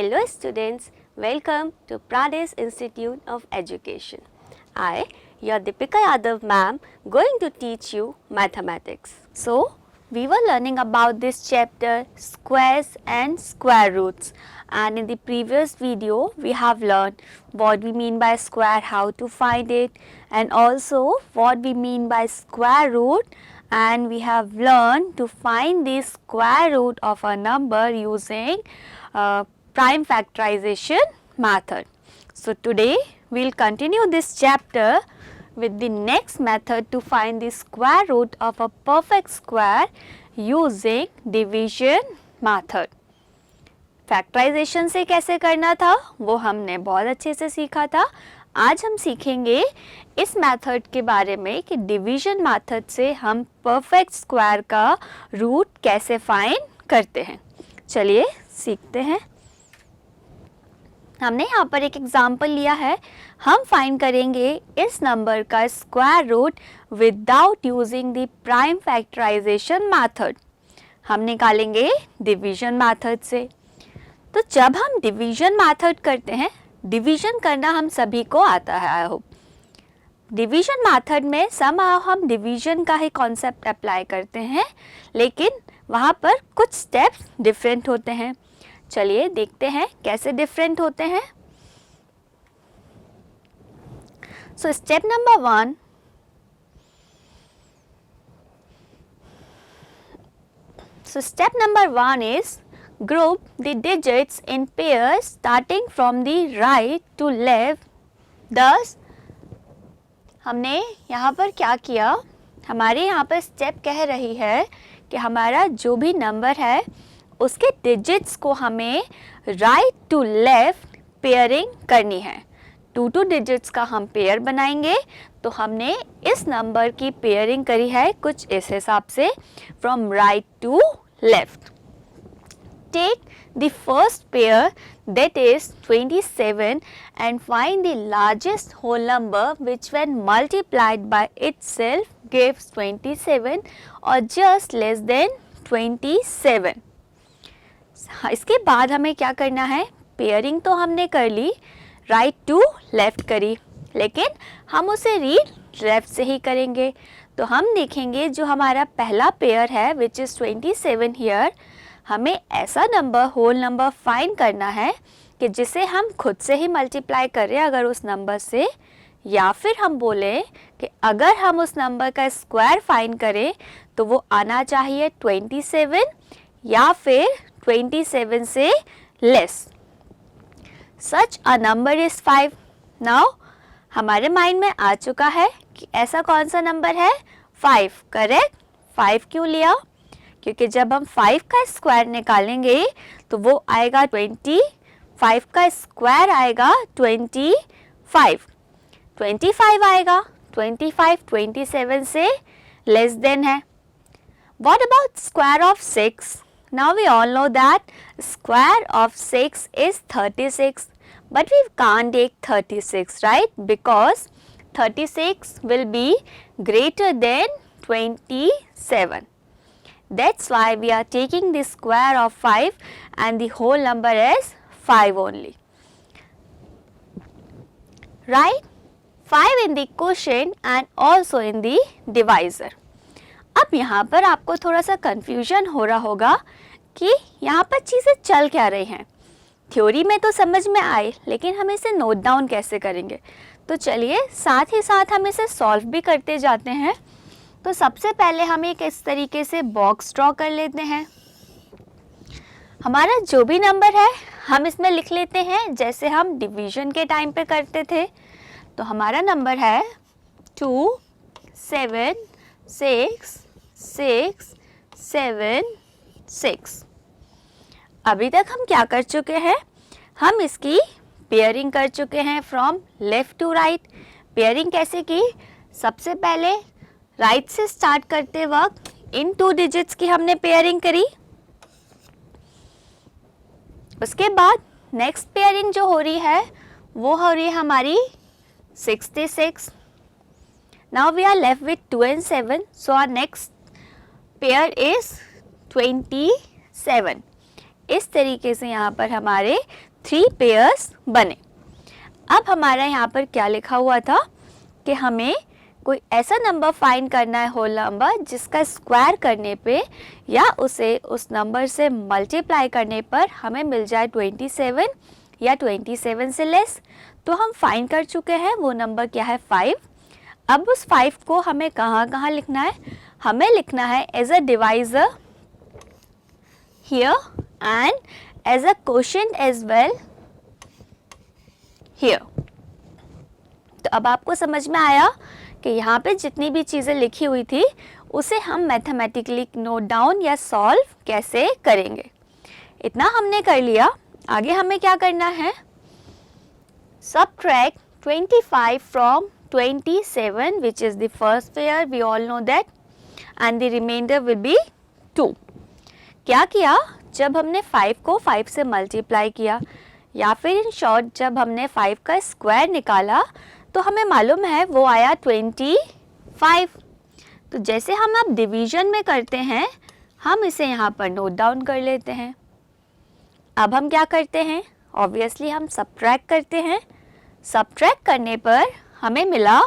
Hello students, welcome to Pradesh Institute of Education. I, your Deepika Yadav ma'am, going to teach you mathematics. So, we were learning about this chapter squares and square roots, and in the previous video we have learned what we mean by square, how to find it, and also what we mean by square root, and we have learned to find the square root of a number using prime factorization method. So, today we will continue this chapter with the next method to find the square root of a perfect square using division method. Factorisation से कैसे करना था वो हमने बहुत अच्छे से सीखा था. आज हम सीखेंगे इस मेथड के बारे में कि डिवीजन मेथड से हम परफेक्ट स्क्वायर का रूट कैसे फाइंड करते हैं. चलिए सीखते हैं. हमने यहाँ पर एक एग्जाम्पल लिया है. हम फाइंड करेंगे इस नंबर का square root without using the prime factorisation method. हम निकालेंगे डिवीजन मेथड से. तो जब हम डिवीजन मेथड करते हैं, डिवीजन करना हम सभी को आता है. आई होप डिवीजन मेथड में समहाउ हम डिवीजन का ही कॉन्सेप्ट अप्लाई करते हैं, लेकिन वहाँ पर कुछ स्टेप्स डिफरेंट होते हैं. चलिए देखते हैं कैसे डिफरेंट होते हैं. So step number 1, so step number 1 is group the digits in pairs starting from the right to left. Thus हमने यहाँ पर क्या किया, हमारे यहाँ पर स्टेप कह रही है कि हमारा जो भी नंबर है उसके डिजिट्स को हमें राइट टू लेफ्ट पेयरिंग करनी है. 2 डिजिट्स का हम पेयर बनाएंगे. तो हमने इस नंबर की पेयरिंग करी है कुछ इस हिसाब से, from right to left. Take the first pair, that is 27, and find the largest whole number which when multiplied by itself gives 27 or just less than 27. इसके बाद हमें क्या करना है, पेयरिंग तो हमने कर ली, राइट टू लेफ्ट करी, लेकिन हम उसे रीड लेफ्ट से ही करेंगे. तो हम देखेंगे जो हमारा पहला पेयर है विच इज़ 27 हियर, हमें ऐसा नंबर होल नंबर फाइंड करना है कि जिसे हम खुद से ही मल्टीप्लाई करें अगर उस नंबर से, या फिर हम बोलें कि अगर हम उस नंबर का स्क्वायर फाइंड करें तो वो आना चाहिए 27 या फिर 27 से less. Such a number is 5. Now हमारे माइंड में आ चुका है कि ऐसा कौन सा नंबर है, 5. करेक्ट. 5 क्यों लिया, क्योंकि जब हम 5 का स्क्वायर निकालेंगे तो वो आएगा 20. 5 का स्क्वायर आएगा 25. 25 आएगा. 25 27 से लेस देन है. What about square of 6? Now we all know that square of 6 is 36, but we can't take 36, right? Because 36 will be greater than 27. That's why we are taking the square of 5 and the whole number is 5 only. Right? 5 in the quotient and also in the divisor. अब यहाँ पर आपको थोड़ा सा confusion हो रहा होगा कि यहाँ पर चीज़ें चल क्या रही हैं. थ्योरी में तो समझ में आए, लेकिन हम इसे नोट डाउन कैसे करेंगे. तो चलिए साथ ही साथ हम इसे सॉल्व भी करते जाते हैं. तो सबसे पहले हम एक इस तरीके से बॉक्स ड्रॉ कर लेते हैं. हमारा जो भी नंबर है हम इसमें लिख लेते हैं जैसे हम डिवीजन के टाइम पे करते थे. तो हमारा नंबर है 2 7 6 6 7 6. अभी तक हम क्या कर चुके हैं, हम इसकी पेयरिंग कर चुके हैं from left to right. Pairing कैसे की, सबसे पहले राइट से स्टार्ट करते वक्त इन 2 डिजिट्स की हमने पेयरिंग करी. उसके बाद नेक्स्ट पेयरिंग जो हो रही है वो हो रही है हमारी 66. Now we are left with 2 and 7, so our next pair is 27. इस तरीके से यहाँ पर हमारे 3 पेयर्स बने। अब हमारा यहाँ पर क्या लिखा हुआ था कि हमें कोई ऐसा नंबर फाइंड करना है, होल नंबर, जिसका स्क्वायर करने पे या उसे उस नंबर से मल्टीप्लाई करने पर हमें मिल जाए 27 या 27 से लेस। तो हम फाइंड कर चुके हैं, वो नंबर क्या है 5। अब उस 5 को हमें कहाँ कहाँ लिखना है, हमें लिखना है as a divisor here and as a quotient as well here. तो अब आपको समझ में आया कि यहाँ पे जितनी भी चीज़ें लिखी हुई थी उसे हम मैथमेटिकली नोट डाउन या सॉल्व कैसे करेंगे। इतना हमने कर लिया। आगे हमें क्या करना है, subtract 25 from 27 which is the first pair, we all know that, and the remainder will be 2। क्या किया, जब हमने 5 को 5 से मल्टीप्लाई किया या फिर इन शॉर्ट जब हमने 5 का स्क्वायर निकाला तो हमें मालूम है वो आया 25। तो जैसे हम अब डिवीजन में करते हैं हम इसे यहाँ पर नोट डाउन कर लेते हैं। अब हम क्या करते हैं, ऑब्वियसली हम सब्ट्रैक्ट करते हैं। सब्ट्रैक्ट करने पर हमें मिला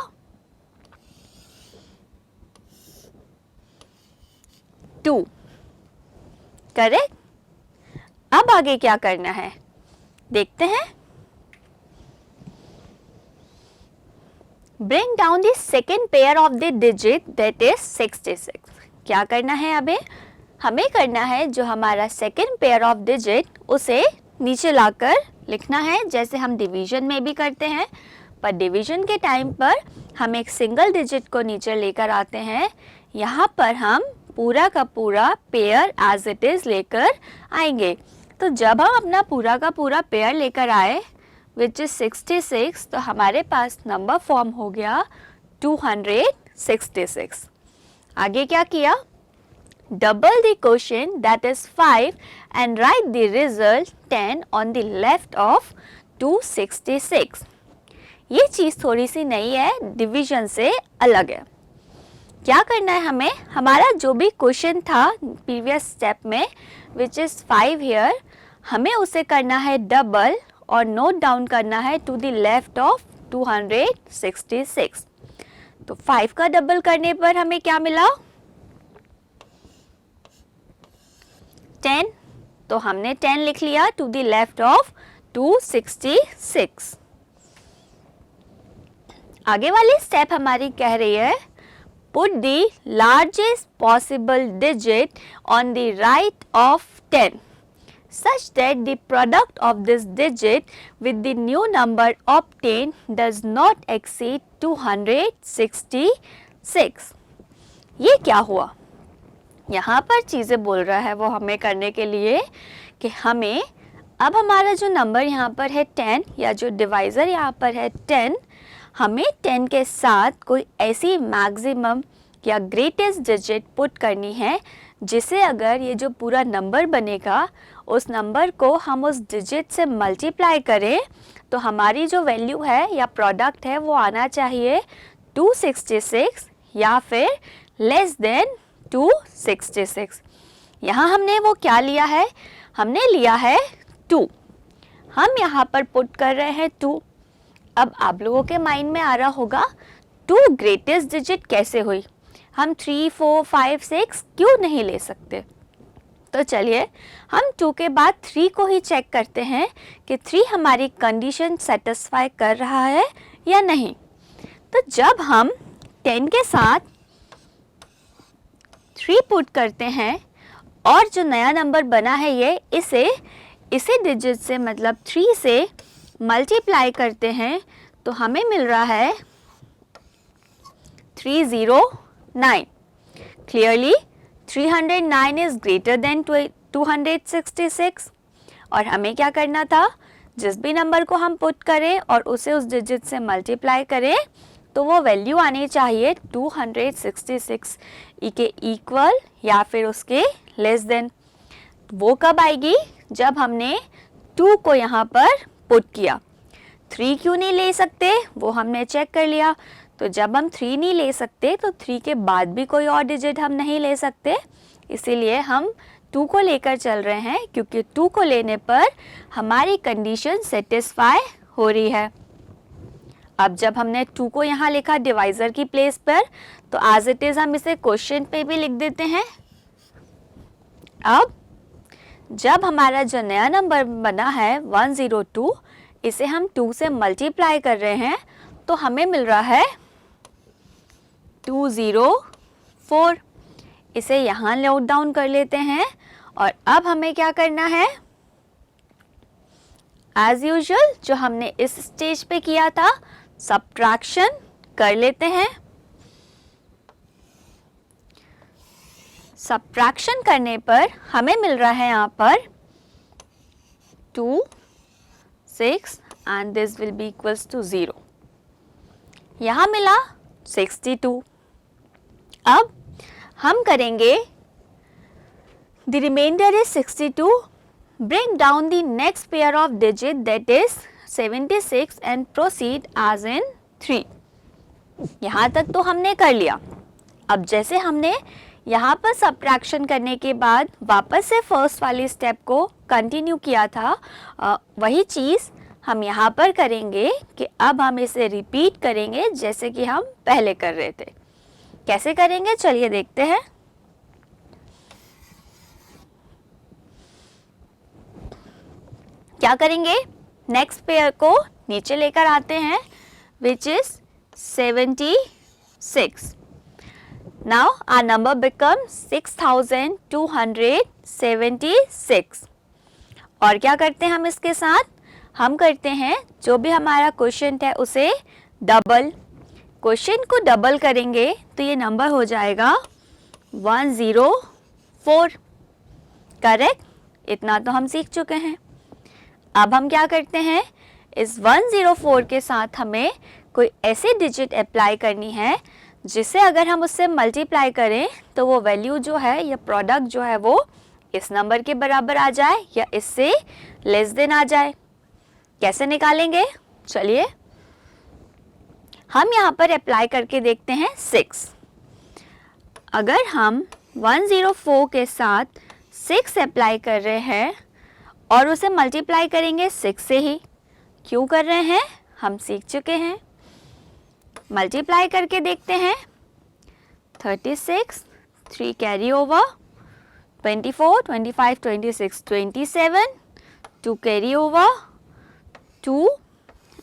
2, करेक्ट। अब आगे क्या करना है देखते हैं। Bring down the second pair of the digit that is 66। क्या करना है, अबे हमें करना है जो हमारा सेकेंड पेयर ऑफ डिजिट उसे नीचे लाकर लिखना है, जैसे हम डिवीजन में भी करते हैं। पर डिवीजन के टाइम पर हम एक सिंगल डिजिट को नीचे लेकर आते हैं, यहाँ पर हम पूरा का पूरा पेयर एज इट इज़ लेकर आएंगे। तो जब हम अपना पूरा का पूरा पेयर लेकर आए विच इज 66, तो हमारे पास नंबर फॉर्म हो गया 266। आगे क्या किया, double the quotient that is 5 and right the result 10 on the left of 266। ये चीज़ थोड़ी सी नई है, डिवीजन से अलग है। क्या करना है हमें, हमारा जो भी क्वेश्चन था प्रीवियस स्टेप में विच इज़ 5 हियर, हमें उसे करना है डबल और नोट डाउन करना है टू द लेफ्ट ऑफ 266। तो 5 का डबल करने पर हमें क्या मिला 10, तो हमने 10 लिख लिया टू द लेफ्ट ऑफ 266। आगे वाली स्टेप हमारी कह रही है put the largest possible digit on the right of 10 such that the product of this digit with the new number obtained does not exceed 266। ये क्या हुआ, यहाँ पर चीज़ें बोल रहा है वो हमें करने के लिए कि हमें अब हमारा जो नंबर यहाँ पर है 10 या जो डिवाइज़र यहाँ पर है 10, हमें 10 के साथ कोई ऐसी मैक्सिमम या ग्रेटेस्ट डिजिट पुट करनी है जिसे अगर ये जो पूरा नंबर बनेगा उस नंबर को हम उस डिजिट से मल्टीप्लाई करें तो हमारी जो वैल्यू है या प्रोडक्ट है वो आना चाहिए 266 या फिर लेस देन 266। यहाँ हमने वो क्या लिया है, हमने लिया है 2, हम यहाँ पर पुट कर रहे हैं 2। अब आप लोगों के माइंड में आ रहा होगा 2 ग्रेटेस्ट डिजिट कैसे हुई, हम 3, 4, 5, 6 क्यों नहीं ले सकते। तो चलिए हम 2 के बाद 3 को ही चेक करते हैं कि 3 हमारी कंडीशन सेटिस्फाई कर रहा है या नहीं। तो जब हम 10 के साथ 3 पुट करते हैं और जो नया नंबर बना है ये इसे डिजिट से मतलब 3 से मल्टीप्लाई करते हैं तो हमें मिल रहा है 309। Clearly 309 is greater than 266। और हमें क्या करना था, जिस भी नंबर को हम पुट करें और उसे उस डिजिट से मल्टीप्लाई करें तो वो वैल्यू आनी चाहिए 266 के इक्वल या फिर उसके लेस देन। वो कब आएगी, जब हमने 2 को यहाँ पर पुट किया। 3 क्यों नहीं ले सकते वो हमने चेक कर लिया। तो जब हम 3 नहीं ले सकते तो 3 के बाद भी कोई और डिजिट हम नहीं ले सकते, इसीलिए हम 2 को लेकर चल रहे हैं क्योंकि 2 को लेने पर हमारी कंडीशन सेटिस्फाई हो रही है। अब जब हमने 2 को यहाँ लिखा डिवाइजर की प्लेस पर, तो एज इट इज हम इसे क्वोशिएंट पे भी लिख देते हैं। अब जब हमारा जो नया नंबर बना है 102, इसे हम 2 से मल्टीप्लाई कर रहे हैं तो हमें मिल रहा है 204। इसे यहाँ नोट डाउन कर लेते हैं और अब हमें क्या करना है, एज यूजुअल जो हमने इस स्टेज पे किया था, सब्ट्रैक्शन कर लेते हैं। सब्ट्रैक्शन करने पर हमें मिल रहा है यहाँ पर 2, 6 and this will be equals to 0। यहाँ मिला 62। अब हम करेंगे the remainder is 62, bring down the next pair of digit that is 76 and proceed as in 3। यहाँ तक तो हमने कर लिया। अब जैसे हमने यहाँ पर सब्ट्रैक्शन करने के बाद वापस से फर्स्ट वाली स्टेप को कंटिन्यू किया था, वही चीज़ हम यहाँ पर करेंगे कि अब हम इसे रिपीट करेंगे जैसे कि हम पहले कर रहे थे। कैसे करेंगे चलिए देखते हैं। क्या करेंगे, नेक्स्ट पेयर को नीचे लेकर आते हैं which is 76। Now our number becomes 6276। और क्या करते हैं हम इसके साथ, हम करते हैं जो भी हमारा क्वोशिएंट है उसे डबल। क्वोशिएंट को डबल करेंगे तो ये नंबर हो जाएगा 104। करेक्ट, इतना तो हम सीख चुके हैं। अब हम क्या करते हैं, इस 104 के साथ हमें कोई ऐसी डिजिट अप्लाई करनी है जिसे अगर हम उससे मल्टीप्लाई करें तो वो वैल्यू जो है या प्रोडक्ट जो है वो इस नंबर के बराबर आ जाए या इससे लेस देन आ जाए। कैसे निकालेंगे, चलिए हम यहाँ पर अप्लाई करके देखते हैं 6। अगर हम 104 के साथ 6 अप्लाई कर रहे हैं और उसे मल्टीप्लाई करेंगे 6 से ही, क्यों कर रहे हैं हम सीख चुके हैं। मल्टीप्लाई करके देखते हैं 36, 3 carry over, 24, 25, 26, 27, 2 carry over, 2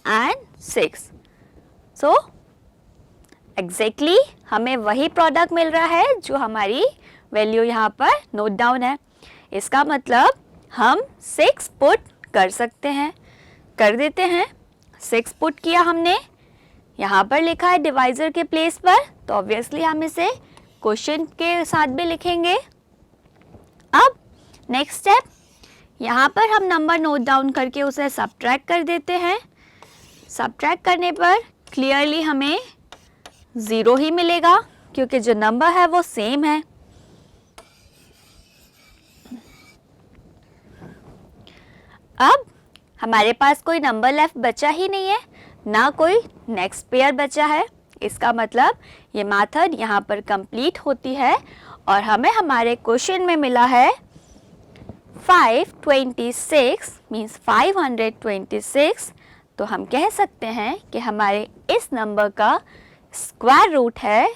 and 6। So exactly हमें वही प्रोडक्ट मिल रहा है जो हमारी वैल्यू यहाँ पर नोट डाउन है। इसका मतलब हम 6 पुट कर सकते हैं, कर देते हैं। 6 पुट किया हमने, यहाँ पर लिखा है डिवाइजर के प्लेस पर, तो ऑब्वियसली हम इसे क्वोशिएंट के साथ भी लिखेंगे। अब नेक्स्ट स्टेप, यहाँ पर हम नंबर नोट डाउन करके उसे सब्ट्रैक्ट कर देते हैं। सब्ट्रैक्ट करने पर क्लियरली हमें 0 ही मिलेगा क्योंकि जो नंबर है वो सेम है। अब हमारे पास कोई नंबर लेफ्ट बचा ही नहीं है, ना कोई नेक्स्ट पेयर बचा है। इसका मतलब ये मेथड यहाँ पर कंप्लीट होती है और हमें हमारे क्वेश्चन में मिला है 526 मीन्स 526। तो हम कह सकते हैं कि हमारे इस नंबर का स्क्वायर रूट है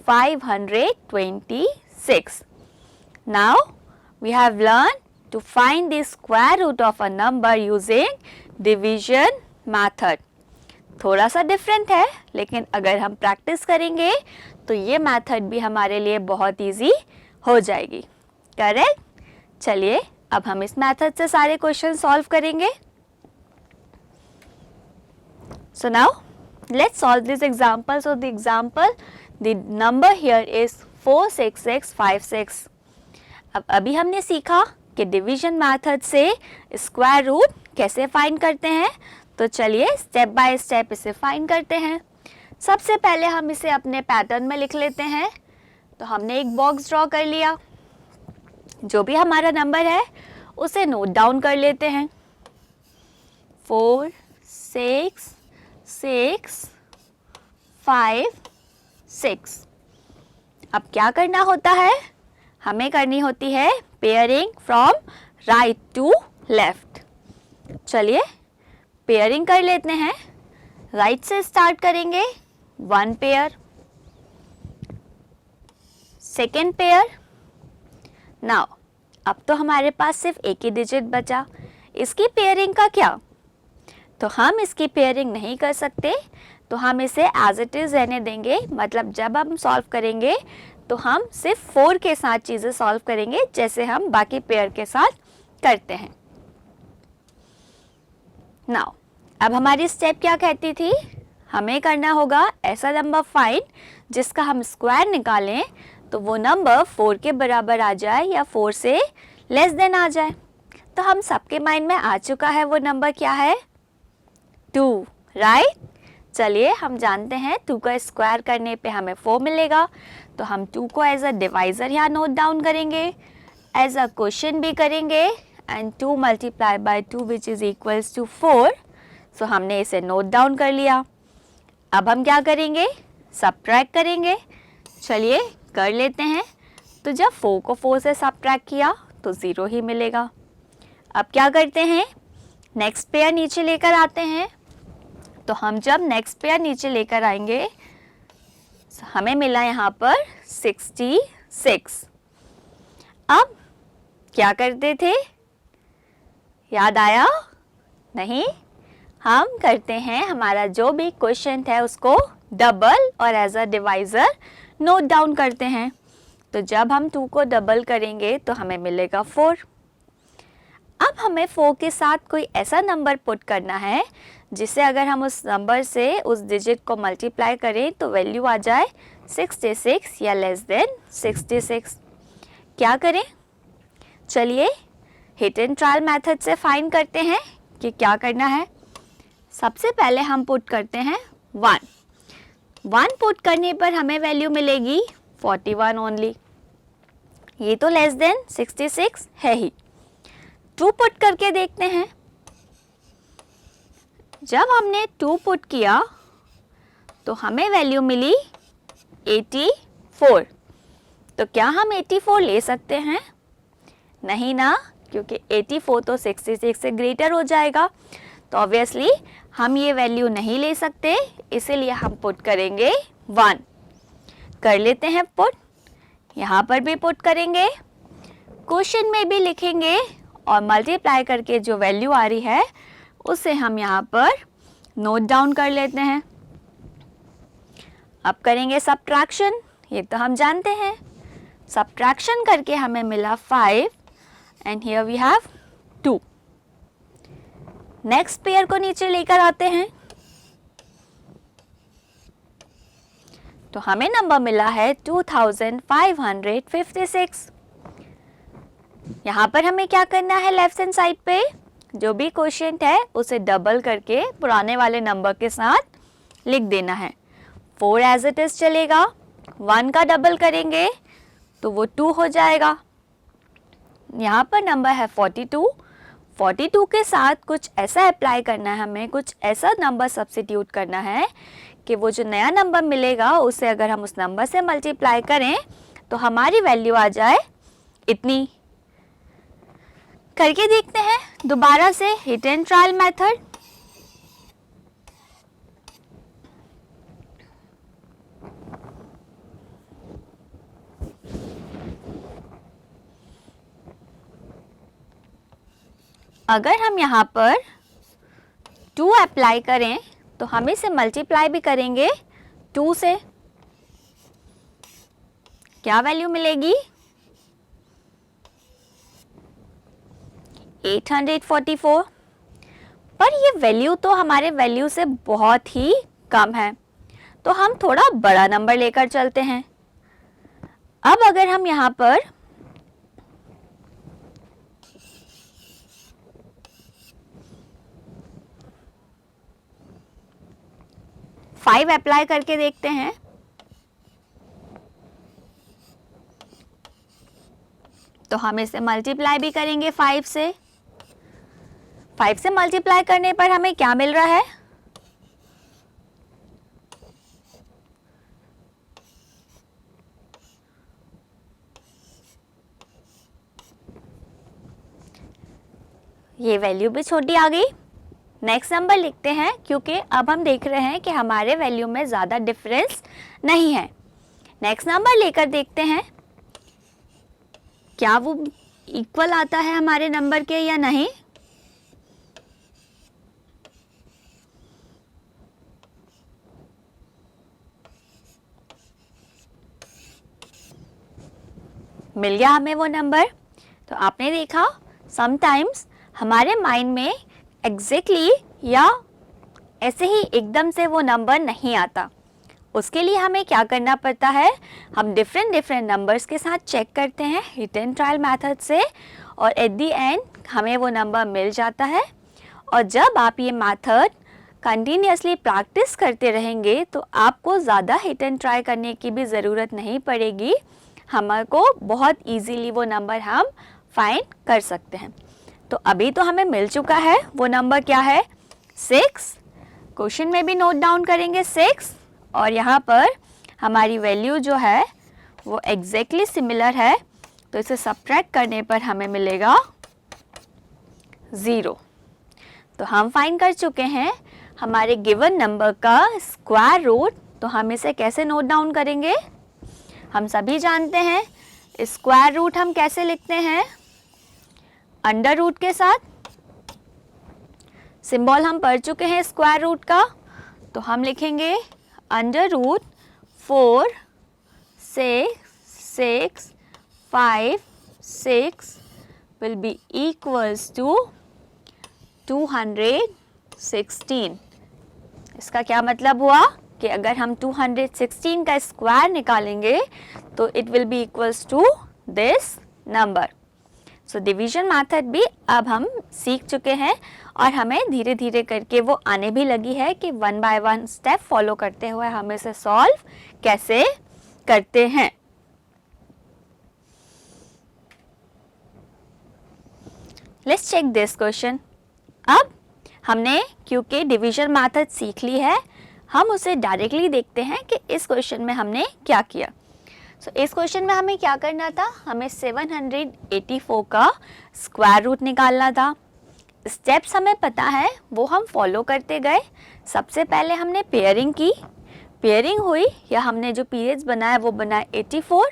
526। Now we have learn to find the square root of a number using division method। थोड़ा सा डिफरेंट है, लेकिन अगर हम प्रैक्टिस करेंगे तो ये मेथड भी हमारे लिए बहुत इजी हो जाएगी। करेक्ट, चलिए अब हम इस मेथड से सारे क्वेश्चन सॉल्व करेंगे। So now let's solve this example. So the example, the number here is 46656। अब अभी हमने सीखा कि डिवीजन मेथड से स्क्वायर रूट कैसे फाइंड करते हैं, तो चलिए स्टेप बाय स्टेप इसे फाइंड करते हैं। सबसे पहले हम इसे अपने पैटर्न में लिख लेते हैं। तो हमने एक बॉक्स ड्रॉ कर लिया, जो भी हमारा नंबर है उसे नोट डाउन कर लेते हैं। 4 6 6 5 6। अब क्या करना होता है, हमें करनी होती है pairing from right to left. चलिए पेयरिंग कर लेते हैं। राइट से स्टार्ट करेंगे, 1 पेयर, सेकेंड पेयर। नाउ अब तो हमारे पास सिर्फ एक ही डिजिट बचा, इसकी पेयरिंग का क्या? तो हम इसकी पेयरिंग नहीं कर सकते, तो हम इसे एज इट इज़ रहने देंगे। मतलब जब हम सॉल्व करेंगे तो हम सिर्फ 4 के साथ चीज़ें सॉल्व करेंगे, जैसे हम बाकी पेयर के साथ करते हैं। नाउ अब हमारी स्टेप क्या कहती थी? हमें करना होगा ऐसा नंबर फाइंड जिसका हम स्क्वायर निकालें तो वो नंबर 4 के बराबर आ जाए या 4 से लेस देन आ जाए। तो हम सबके माइंड में आ चुका है, वो नंबर क्या है? 2, राइट? चलिए हम जानते हैं 2 का स्क्वायर करने पे हमें 4 मिलेगा, तो हम 2 को एज अ डिवाइज़र यहाँ नोट डाउन करेंगे, एज अ क्वेश्चन भी करेंगे, and 2 multiply by 2 which is equals to 4। So हमने इसे नोट डाउन कर लिया। अब हम क्या करेंगे? सब्ट्रैक्ट करेंगे। चलिए कर लेते हैं। तो जब 4 को 4 से सब्ट्रैक्ट किया तो 0 ही मिलेगा। अब क्या करते हैं? नेक्स्ट पेयर नीचे लेकर आते हैं। तो हम जब नेक्स्ट पेयर नीचे लेकर आएंगे हमें मिला यहाँ पर 66। अब क्या करते थे? याद आया? नहीं, हम करते हैं हमारा जो भी क्वेश्चन है उसको डबल और as a divisor note down करते हैं। तो जब हम 2 को डबल करेंगे तो हमें मिलेगा 4। अब हमें 4 के साथ कोई ऐसा नंबर पुट करना है जिसे अगर हम उस नंबर से उस डिजिट को मल्टीप्लाई करें तो वैल्यू आ जाए 66 या लेस देन 66। क्या करें? चलिए हिट एंड ट्रायल मेथड से फाइंड करते हैं कि क्या करना है। सबसे पहले हम पुट करते हैं 1 पुट करने पर हमें वैल्यू मिलेगी 41 ओनली। ये तो लेस देन 66 है ही। 2 पुट करके देखते हैं। जब हमने 2 पुट किया तो हमें वैल्यू मिली 84। तो क्या हम 84 ले सकते हैं? नहीं ना, क्योंकि 84 तो 66 से ग्रेटर हो जाएगा, तो ऑब्वियसली हम ये वैल्यू नहीं ले सकते, इसीलिए हम पुट करेंगे 1। कर लेते हैं पुट। यहाँ पर भी पुट करेंगे, क्वेश्चन में भी लिखेंगे और मल्टीप्लाई करके जो वैल्यू आ रही है उसे हम यहाँ पर नोट डाउन कर लेते हैं। अब करेंगे सब्ट्रैक्शन। ये तो हम जानते हैं, सब्ट्रैक्शन करके हमें मिला 5 and here we have 2। Next pair को नीचे लेकर आते हैं तो हमें नंबर मिला है 2556। यहाँ पर हमें क्या करना है? लेफ्ट हैंड साइड पे जो भी क्वोशिएंट है उसे डबल करके पुराने वाले नंबर के साथ लिख देना है। 4 एज इट इज चलेगा, 1 का डबल करेंगे तो वो 2 हो जाएगा। यहाँ पर नंबर है 42। 42 के साथ कुछ ऐसा अप्लाई करना है, हमें कुछ ऐसा नंबर सब्स्टिट्यूट करना है कि वो जो नया नंबर मिलेगा उसे अगर हम उस नंबर से मल्टीप्लाई करें तो हमारी वैल्यू आ जाए इतनी। करके देखते हैं दोबारा से हिट एंड ट्रायल मेथड। अगर हम यहाँ पर 2 अप्लाई करें तो हम इसे मल्टीप्लाई भी करेंगे 2 से, क्या वैल्यू मिलेगी? 844। पर ये वैल्यू तो हमारे वैल्यू से बहुत ही कम है, तो हम थोड़ा बड़ा नंबर लेकर चलते हैं। अब अगर हम यहाँ पर फाइव अप्लाई करके देखते हैं तो हम इसे मल्टीप्लाई भी करेंगे 5 से। 5 से मल्टीप्लाई करने पर हमें क्या मिल रहा है? ये वैल्यू भी छोटी आ गई। नेक्स्ट नंबर लिखते हैं क्योंकि अब हम देख रहे हैं कि हमारे वैल्यू में ज़्यादा डिफरेंस नहीं है। नेक्स्ट नंबर लेकर देखते हैं क्या वो इक्वल आता है हमारे नंबर के या नहीं। मिल गया हमें वो नंबर। तो आपने देखा समटाइम्स हमारे माइंड में एग्जैक्टली या ऐसे ही एकदम से वो नंबर नहीं आता। उसके लिए हमें क्या करना पड़ता है, हम डिफरेंट नंबर्स के साथ चेक करते हैं हिट एंड ट्रायल मेथड से, और एट दी एंड हमें वो नंबर मिल जाता है। और जब आप ये मेथड कंटिन्यूसली प्रैक्टिस करते रहेंगे तो आपको ज़्यादा हिट एंड ट्राई करने की भी ज़रूरत नहीं पड़ेगी, हमको बहुत इजीली वो नंबर हम फाइंड कर सकते हैं। तो अभी तो हमें मिल चुका है, वो नंबर क्या है 6। क्वेश्चन में भी नोट डाउन करेंगे 6, और यहाँ पर हमारी वैल्यू जो है वो एग्जैक्टली सिमिलर है, तो इसे सब्ट्रैक्ट करने पर हमें मिलेगा 0। तो हम फाइंड कर चुके हैं हमारे गिवन नंबर का स्क्वायर रूट। तो हम इसे कैसे नोट डाउन करेंगे, हम सभी जानते हैं स्क्वायर रूट हम कैसे लिखते हैं, अंडर रूट के साथ। सिंबल हम पढ़ चुके हैं स्क्वायर रूट का, तो हम लिखेंगे under root 4 6 5 6 will be equals to 216। इसका क्या मतलब हुआ कि अगर हम 216 का स्क्वायर निकालेंगे तो it will be equals to this number. So division method भी अब हम सीख चुके हैं, और हमें धीरे धीरे करके वो आने भी लगी है कि 1 बाय 1 स्टेप फॉलो करते हुए हम इसे सॉल्व कैसे करते हैं। Let's check this question. अब हमने क्योंकि डिवीजन मेथड सीख ली है, हम उसे डायरेक्टली देखते हैं कि इस क्वेश्चन में हमने क्या किया। इस क्वेश्चन में हमें क्या करना था, हमें 784 का स्क्वायर रूट निकालना था। स्टेप्स हमें पता है, वो हम फॉलो करते गए। सबसे पहले हमने पेयरिंग की, पेयरिंग हुई या हमने जो पीरियड्स बनाया वो बनाया 84,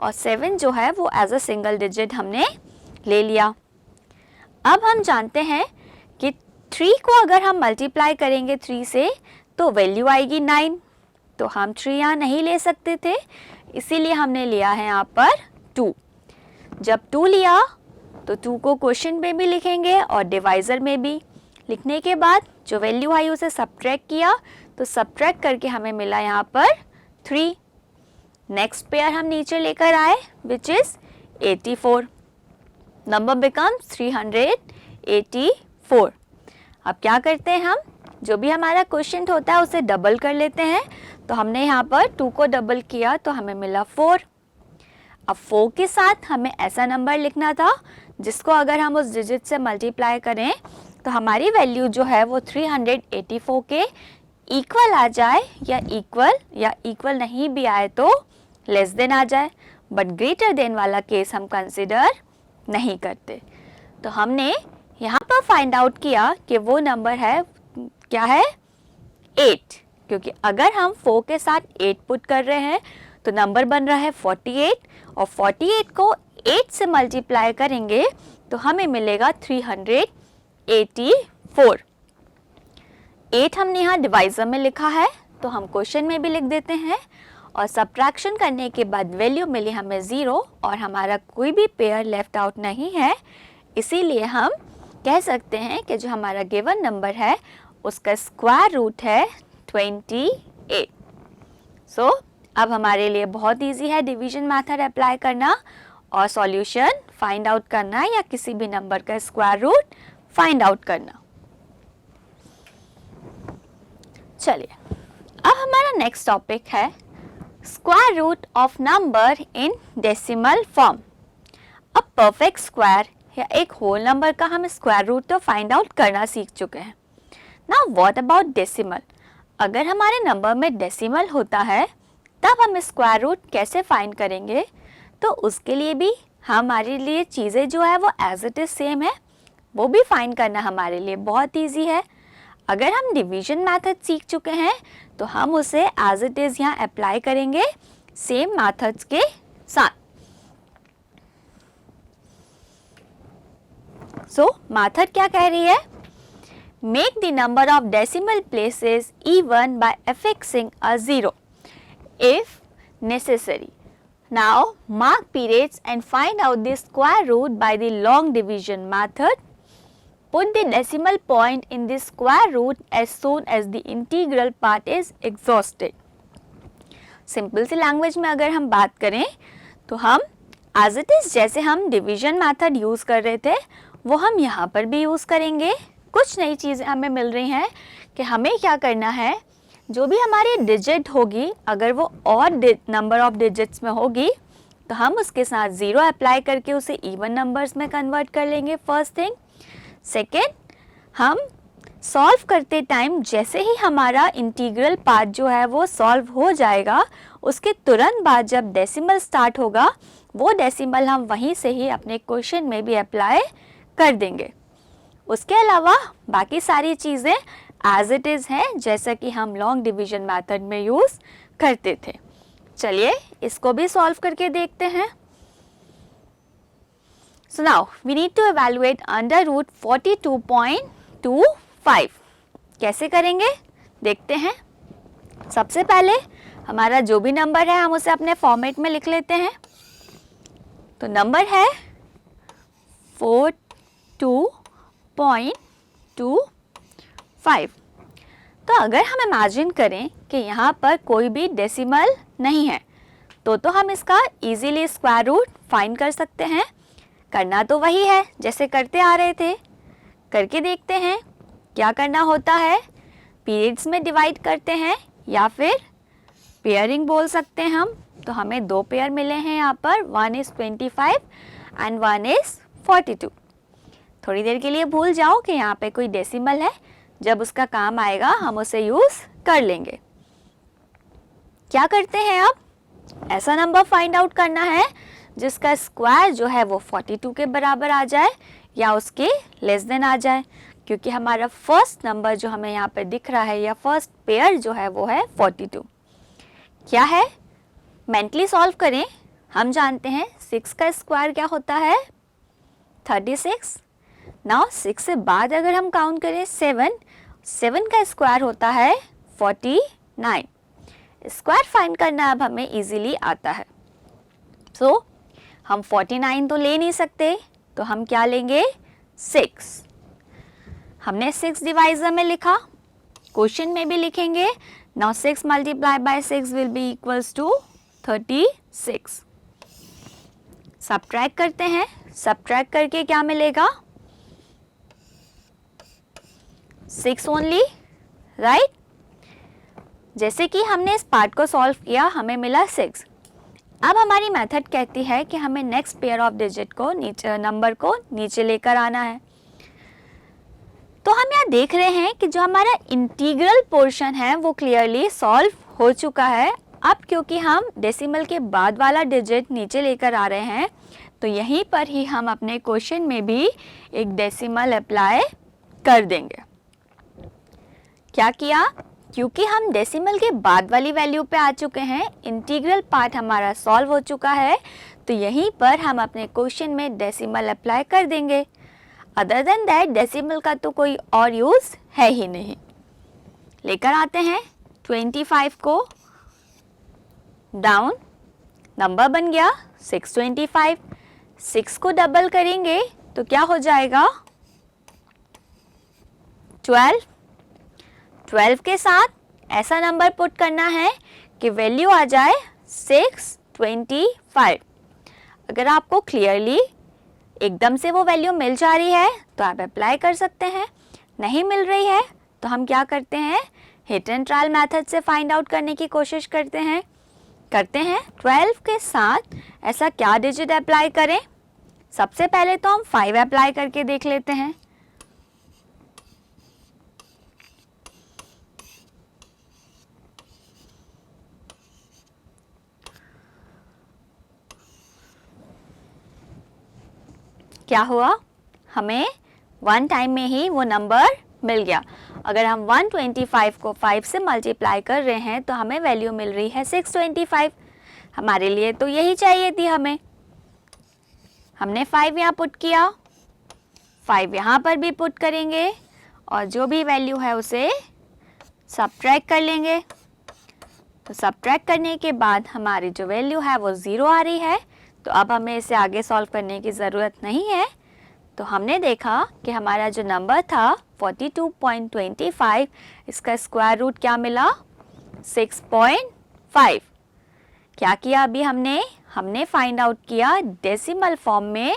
और 7 जो है वो एज अ सिंगल डिजिट हमने ले लिया। अब हम जानते हैं कि 3 को अगर हम मल्टीप्लाई करेंगे 3 से तो वैल्यू आएगी 9। तो हम 3 यहाँ नहीं ले सकते थे, इसीलिए हमने लिया है यहाँ पर 2। जब 2 लिया तो 2 को क्वेश्चन में भी लिखेंगे और डिवाइज़र में भी। लिखने के बाद जो वैल्यू आई उसे सब्ट्रैक्ट किया, तो सब्ट्रैक्ट करके हमें मिला यहाँ पर 3। नेक्स्ट पेयर हम नीचे लेकर आए विच इज़ 84। Number becomes 384। अब क्या करते हैं, हम जो भी हमारा क्वेश्चन होता है उसे डबल कर लेते हैं। तो हमने यहाँ पर 2 को डबल किया तो हमें मिला 4। अब 4 के साथ हमें ऐसा नंबर लिखना था जिसको अगर हम उस डिजिट से मल्टीप्लाई करें तो हमारी वैल्यू जो है वो 384 के इक्वल आ जाए, या इक्वल नहीं भी आए तो लेस देन आ जाए, बट ग्रेटर देन वाला केस हम कंसिडर नहीं करते। तो हमने यहाँ पर फाइंड आउट किया कि वो नंबर है क्या है 8, क्योंकि अगर हम 4 के साथ 8 पुट कर रहे हैं तो नंबर बन रहा है 48, और 48 को 8 से मल्टीप्लाई करेंगे तो हमें मिलेगा 384। 8 हमने यहाँ डिवाइज़र में लिखा है तो हम क्वेश्चन में भी लिख देते हैं, और सब्ट्रैक्शन करने के बाद वैल्यू मिली हमें 0, और हमारा कोई भी पेयर लेफ्ट आउट नहीं है। इसीलिए हम कह सकते हैं कि जो हमारा गिवन नंबर है उसका स्क्वायर रूट है 28। सो अब हमारे लिए बहुत इजी है डिवीजन मेथड अप्लाई करना और सॉल्यूशन फाइंड आउट करना, या किसी भी नंबर का स्क्वायर रूट फाइंड आउट करना। चलिए अब हमारा नेक्स्ट टॉपिक है square root of number in decimal form. अब परफेक्ट स्क्वायर या एक होल नंबर का हम स्क्वायर रूट तो फाइंड आउट करना सीख चुके हैं। Now what about decimal? अगर हमारे नंबर में डेसिमल होता है तब हम स्क्वायर रूट कैसे फाइंड करेंगे? तो उसके लिए भी हमारे लिए चीज़ें जो है वो एज इट इज़ सेम है। वो भी फाइंड करना हमारे लिए बहुत ईजी है। अगर हम डिवीजन मेथड सीख चुके हैं तो हम उसे एज इट इज़ यहाँ अप्लाई करेंगे सेम मेथड्स के साथ। सो मेथड क्या कह रही है? Make the number of decimal places even by affixing a zero if necessary. Now mark periods and find out the square root by the long division method. Put the decimal point in the square root as soon as the integral part is exhausted. Simple C language में अगर हम बात करें तो हम as it is जैसे हम division method use कर रहे थे वो हम यहाँ पर भी यूज़ करेंगे। कुछ नई चीज़ें हमें मिल रही हैं कि हमें क्या करना है, जो भी हमारी डिजिट होगी अगर वो ऑड नंबर ऑफ डिजिट्स में होगी तो हम उसके साथ ज़ीरो अप्लाई करके उसे इवन नंबर्स में कन्वर्ट कर लेंगे, फर्स्ट थिंग। सेकेंड, हम सॉल्व करते टाइम जैसे ही हमारा इंटीग्रल पार्ट जो है वो सॉल्व हो जाएगा उसके तुरंत बाद जब डेसिमल स्टार्ट होगा वो डेसिमल हम वहीं से ही अपने क्वेश्चन में भी अप्लाई कर देंगे। उसके अलावा बाकी सारी चीज़ें एज इट इज़ हैं जैसा कि हम लॉन्ग डिवीजन मेथड में यूज़ करते थे। चलिए इसको भी सॉल्व करके देखते हैं। So now we need to evaluate under root 42.25। कैसे करेंगे देखते हैं। सबसे पहले हमारा जो भी नंबर है हम उसे अपने फॉर्मेट में लिख लेते हैं। तो नंबर है 42.25। तो अगर हम इमेजिन करें कि यहाँ पर कोई भी डेसिमल नहीं है तो हम इसका इजीली स्क्वायर रूट फाइंड कर सकते हैं। करना तो वही है जैसे करते आ रहे थे, करके देखते हैं क्या करना होता है। पीरियड्स में डिवाइड करते हैं या फिर पेयरिंग बोल सकते हैं हम। तो हमें दो पेयर मिले हैं यहाँ पर, 1 is 25 एंड 1 is 42। थोड़ी देर के लिए भूल जाओ कि यहाँ पे कोई डेसिमल है, जब उसका काम आएगा हम उसे यूज़ कर लेंगे। क्या करते हैं अब, ऐसा नंबर फाइंड आउट करना है जिसका स्क्वायर जो है वो 42 के बराबर आ जाए या उसके लेस देन आ जाए, क्योंकि हमारा फर्स्ट नंबर जो हमें यहाँ पे दिख रहा है या फर्स्ट पेयर जो है वो है 42। क्या है, मेंटली सॉल्व करें। हम जानते हैं 6 का स्क्वायर क्या होता है, 36। नाउ 6 से बाद अगर हम काउंट करें 7 का स्क्वायर होता है 49। स्क्वायर फाइंड करना अब हमें इजीली आता है। सो हम 49 तो ले नहीं सकते तो हम क्या लेंगे, 6। हमने 6 डिवाइजर में लिखा, क्वेश्चन में भी लिखेंगे। Now 6 multiply by 6 will be equals to 36। Subtract करते हैं, सब्ट्रैक्ट करके क्या मिलेगा, 6 ओनली, राइट। जैसे कि हमने इस पार्ट को सॉल्व किया हमें मिला 6। अब हमारी मेथड कहती है कि हमें नेक्स्ट पेयर ऑफ डिजिट को नीचे, नंबर को नीचे लेकर आना है। तो हम यहाँ देख रहे हैं कि जो हमारा इंटीग्रल पोर्शन है वो क्लियरली सॉल्व हो चुका है। अब क्योंकि हम डेसिमल के बाद वाला डिजिट नीचे लेकर आ रहे हैं तो यहीं पर ही हम अपने क्वेश्चन में भी एक डेसिमल अप्लाई कर देंगे। क्या किया, क्योंकि हम डेसिमल के बाद वाली वैल्यू पे आ चुके हैं, इंटीग्रल पार्ट हमारा सॉल्व हो चुका है, तो यहीं पर हम अपने क्वेश्चन में डेसिमल अप्लाई कर देंगे। अदर देन दैट डेसिमल का तो कोई और यूज़ है ही नहीं। लेकर आते हैं 25 को डाउन, नंबर बन गया 625। 6 को डबल करेंगे तो क्या हो जाएगा, 12। 12 के साथ ऐसा नंबर पुट करना है कि वैल्यू आ जाए 625। अगर आपको क्लियरली एकदम से वो वैल्यू मिल जा रही है तो आप अप्लाई कर सकते हैं, नहीं मिल रही है तो हम क्या करते हैं, हिट एंड ट्रायल मेथड से फाइंड आउट करने की कोशिश करते हैं। 12 के साथ ऐसा क्या डिजिट अप्लाई करें। सबसे पहले तो हम 5 अप्लाई करके देख लेते हैं। क्या हुआ, हमें 1 टाइम में ही वो नंबर मिल गया। अगर हम 125 को 5 से मल्टीप्लाई कर रहे हैं तो हमें वैल्यू मिल रही है 625। हमारे लिए तो यही चाहिए थी हमें। हमने 5 यहाँ पुट किया, 5 यहाँ पर भी पुट करेंगे और जो भी वैल्यू है उसे सबट्रैक्ट कर लेंगे। तो सबट्रैक्ट करने के बाद हमारी जो वैल्यू है वो 0 आ रही है। तो अब हमें इसे आगे सॉल्व करने की ज़रूरत नहीं है। तो हमने देखा कि हमारा जो नंबर था 42.25, इसका स्क्वायर रूट क्या मिला? 6.5। क्या किया अभी हमने फाइंड आउट किया डेसिमल फॉर्म में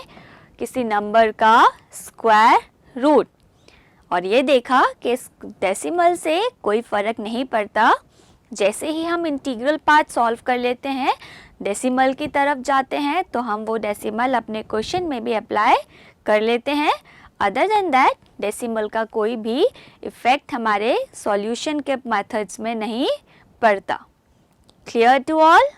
किसी नंबर का स्क्वायर रूट, और ये देखा कि इस डेसिमल से कोई फ़र्क नहीं पड़ता। जैसे ही हम इंटीग्रल पार्ट सॉल्व कर लेते हैं, डेसिमल की तरफ जाते हैं, तो हम वो डेसिमल अपने क्वेश्चन में भी अप्लाई कर लेते हैं। अदर देन दैट डेसिमल का कोई भी इफ़ेक्ट हमारे सॉल्यूशन के मेथड्स में नहीं पड़ता। Clear to all?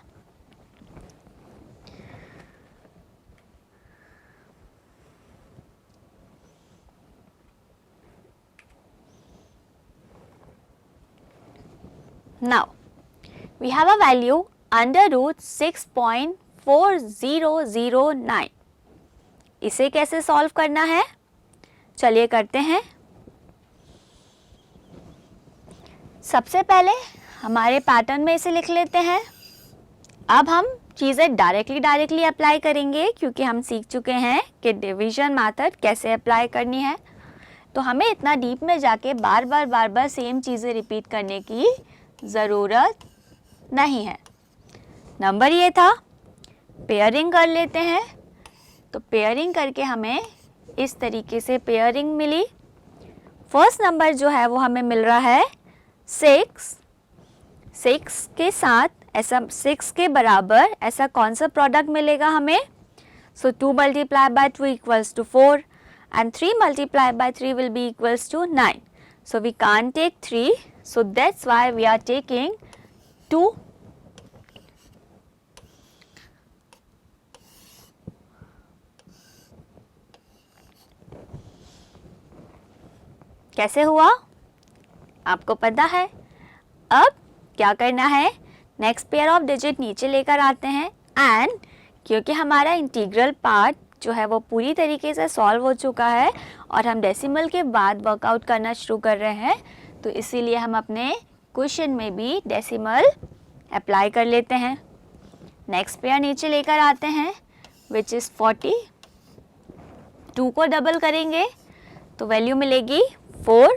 Now, we have a value under root 6.4009. इसे कैसे सॉल्व करना है? चलिए करते हैं। सबसे पहले हमारे पैटर्न में इसे लिख लेते हैं। अब हम चीज़ें डायरेक्टली अप्लाई करेंगे, क्योंकि हम सीख चुके हैं कि डिवीजन मेथड कैसे अप्लाई करनी है। तो हमें इतना डीप में जाके बार बार सेम चीज़ें रिपीट करने की ज़रूरत नहीं है। नंबर ये था, पेयरिंग कर लेते हैं। तो पेयरिंग करके हमें इस तरीके से पेयरिंग मिली। फर्स्ट नंबर जो है वो हमें मिल रहा है 6 के साथ ऐसा 6 के बराबर ऐसा कौन सा प्रोडक्ट मिलेगा हमें? सो 2 multiplied by 2 equals to 4 and 3 multiplied by 3 will be equals to 9. So we can't take 3. So that's why we are taking 2. कैसे हुआ? आपको पता है। अब क्या करना है? नेक्स्ट पेयर ऑफ डिजिट नीचे लेकर आते हैं एंड क्योंकि हमारा इंटीग्रल पार्ट जो है वो पूरी तरीके से सॉल्व हो चुका है और हम डेसिमल के बाद वर्कआउट करना शुरू कर रहे हैं, तो इसीलिए हम अपने क्वेश्चन में भी डेसिमल अप्लाई कर लेते हैं। नेक्स्ट पेयर नीचे लेकर आते हैं विच इज़ 40। 2 को डबल करेंगे तो वैल्यू मिलेगी 4।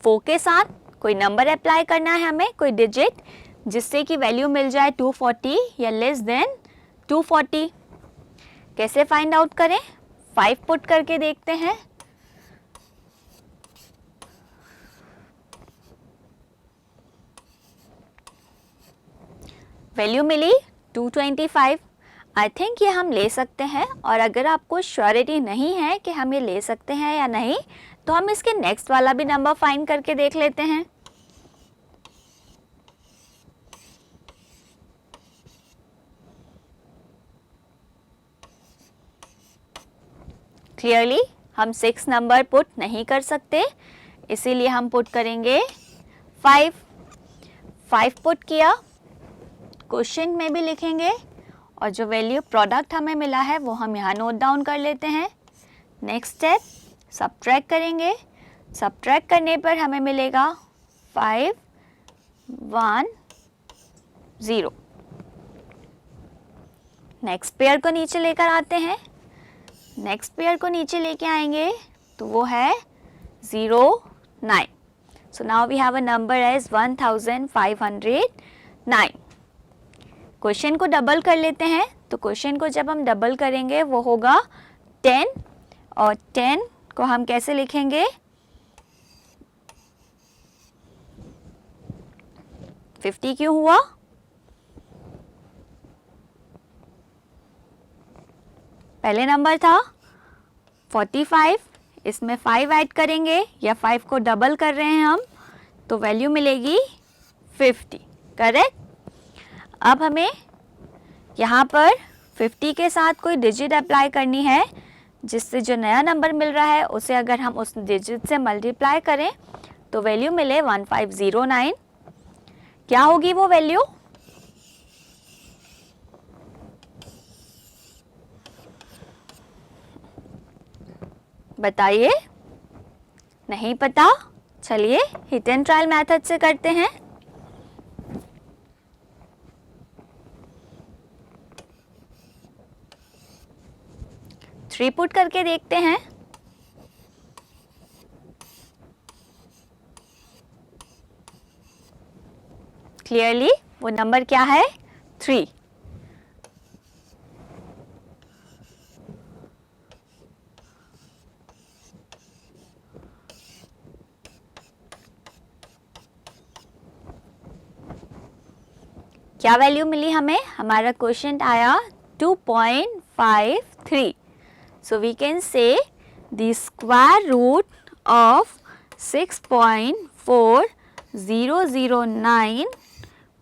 4 के साथ कोई नंबर अप्लाई करना है हमें, कोई डिजिट, जिससे कि वैल्यू मिल जाए 240 या लेस देन 240। कैसे फाइंड आउट करें? 5 पुट करके देखते हैं। Value milli 225। आई थिंक ये हम ले सकते हैं, और अगर आपको श्योरिटी नहीं है कि हम ये ले सकते हैं या नहीं, तो हम इसके नेक्स्ट वाला भी नंबर फाइंड करके देख लेते हैं। क्लियरली हम 6 नंबर पुट नहीं कर सकते, इसीलिए हम पुट करेंगे 5। 5 पुट किया, क्वेश्चन में भी लिखेंगे, और जो वैल्यू प्रोडक्ट हमें मिला है वो हम यहाँ नोट डाउन कर लेते हैं। नेक्स्ट स्टेप सबट्रैक्ट करेंगे। सबट्रैक्ट करने पर हमें मिलेगा 5 1 0। नेक्स्ट पेयर को नीचे लेकर आते हैं। नेक्स्ट पेयर को नीचे लेके आएंगे तो वो है 0 9। So now we have a number as 1509। Question को डबल कर लेते हैं, तो क्वेश्चन को जब हम डबल करेंगे वो होगा 10, और 10 को हम कैसे लिखेंगे? 50 क्यों हुआ? पहले नंबर था 45, इसमें 5 ऐड करेंगे या 5 को डबल कर रहे हैं हम, तो वैल्यू मिलेगी 50। करेक्ट? अब हमें यहाँ पर 50 के साथ कोई डिजिट अप्लाई करनी है जिससे जो नया नंबर मिल रहा है उसे अगर हम उस डिजिट से मल्टीप्लाई करें तो वैल्यू मिले 1509। क्या होगी वो वैल्यू? बताइए, नहीं पता? चलिए हिट एंड ट्रायल मेथड से करते हैं। थ्री पुट करके देखते हैं। क्लियरली वो नंबर क्या है? 3। क्या वैल्यू मिली हमें? हमारा क्वेश्चन आया 2.53। So we can say the square root of 6.4009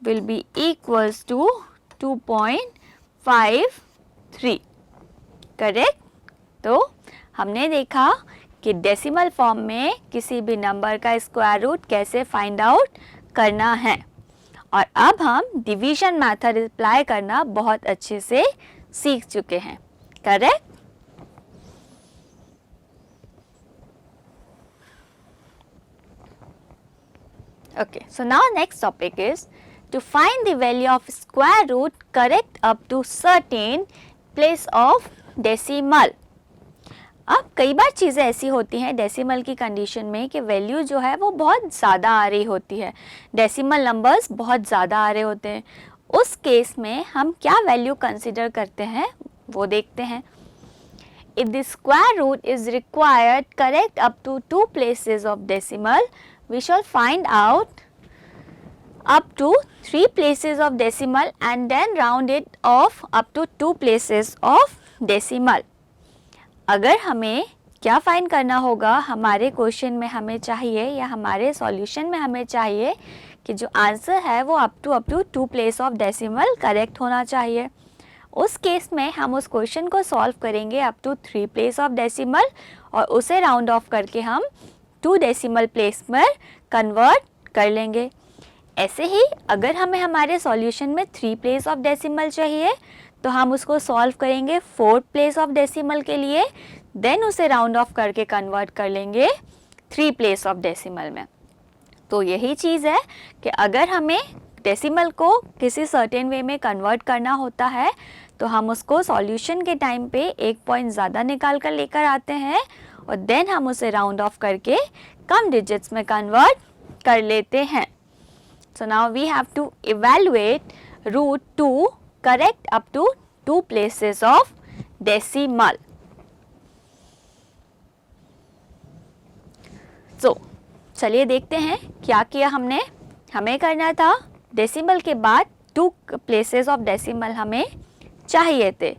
will be equals to 2.53। Correct? तो हमने देखा कि डेसिमल फॉर्म में किसी भी नंबर का स्क्वायर रूट कैसे फाइंड आउट करना है, और अब हम डिवीजन मेथड अप्लाई करना बहुत अच्छे से सीख चुके हैं। Correct? Okay, so now next topic is to find the value of square root correct up to certain place of decimal। अब कई बार चीज़ें ऐसी होती हैं डेसिमल की कंडीशन में कि वैल्यू जो है वो बहुत ज़्यादा आ रही होती है, डेसिमल नंबर्स बहुत ज़्यादा आ रहे होते हैं। उस केस में हम क्या वैल्यू कंसिडर करते हैं वो देखते हैं। If the square root is required correct up to 2 places of decimal, we shall find out up to 3 places of decimal and then round it off up to 2 places of decimal। अगर हमें क्या find करना होगा, हमारे question में हमें चाहिए या हमारे सॉल्यूशन में हमें चाहिए कि जो आंसर है वो up to 2 place of decimal correct होना चाहिए। उस केस में हम उस क्वेश्चन को सॉल्व करेंगे up to 3 place of decimal और उसे राउंड ऑफ करके हम 2 डेसिमल प्लेस में कन्वर्ट कर लेंगे। ऐसे ही अगर हमें हमारे सॉल्यूशन में 3 प्लेस ऑफ डेसिमल चाहिए तो हम उसको सॉल्व करेंगे 4 प्लेस ऑफ डेसिमल के लिए, देन उसे राउंड ऑफ करके कन्वर्ट कर लेंगे 3 प्लेस ऑफ डेसिमल में। तो यही चीज़ है कि अगर हमें डेसिमल को किसी सर्टेन वे में कन्वर्ट करना होता है तो हम उसको सॉल्यूशन के टाइम पे एक पॉइंट ज़्यादा निकाल कर लेकर आते हैं और देन हम उसे राउंड ऑफ करके कम डिजिट्स में कन्वर्ट कर लेते हैं। So now we have to evaluate root 2 correct up to 2 places of decimal. So चलिए देखते हैं क्या किया हमने। हमें करना था डेसिमल के बाद 2 प्लेसेस ऑफ डेसिमल हमें चाहिए थे।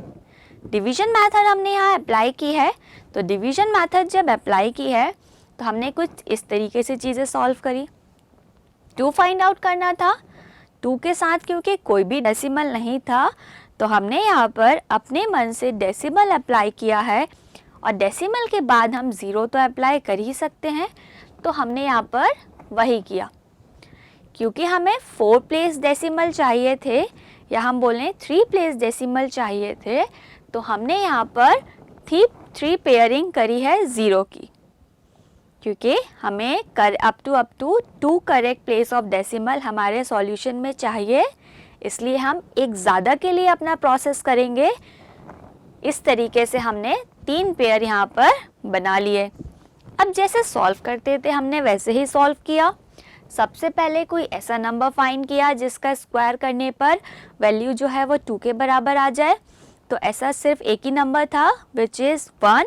डिवीजन मेथड हमने यहाँ अप्लाई की है, तो डिवीजन मेथड जब अप्लाई की है तो हमने कुछ इस तरीके से चीज़ें सॉल्व करी। 2 फाइंड आउट करना था, 2 के साथ क्योंकि कोई भी डेसिमल नहीं था तो हमने यहाँ पर अपने मन से डेसिमल अप्लाई किया है, और डेसिमल के बाद हम 0 तो अप्लाई कर ही सकते हैं, तो हमने यहाँ पर वही किया। क्योंकि हमें 4 प्लेस डेसिमल चाहिए थे या हम बोलें 3 प्लेस डेसिमल चाहिए थे, तो हमने यहाँ पर 3 पेयरिंग करी है 0 की, क्योंकि हमें up to 2 correct place of decimal हमारे सॉल्यूशन में चाहिए, इसलिए हम एक ज़्यादा के लिए अपना प्रोसेस करेंगे। इस तरीके से हमने 3 पेयर यहाँ पर बना लिए। अब जैसे सॉल्व करते थे हमने वैसे ही सॉल्व किया। सबसे पहले कोई ऐसा नंबर फाइंड किया जिसका स्क्वायर करने पर वैल्यू जो है वो 2 के बराबर आ जाए, तो ऐसा सिर्फ एक ही नंबर था विच इज़ 1